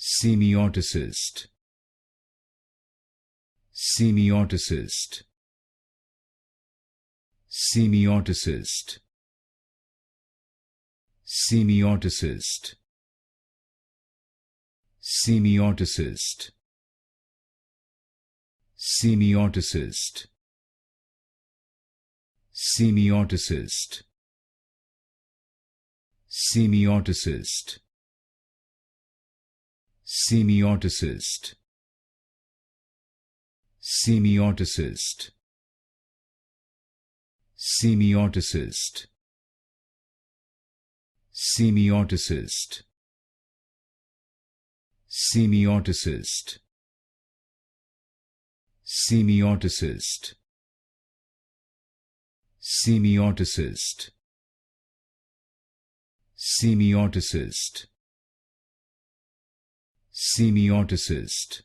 Semioticist, semioticist, semioticist, semioticist, semioticist, semioticist, semioticist, semioticist, semioticist, semioticist, semioticist, semioticist, semioticist, semioticist, semioticist, semioticist, semioticist,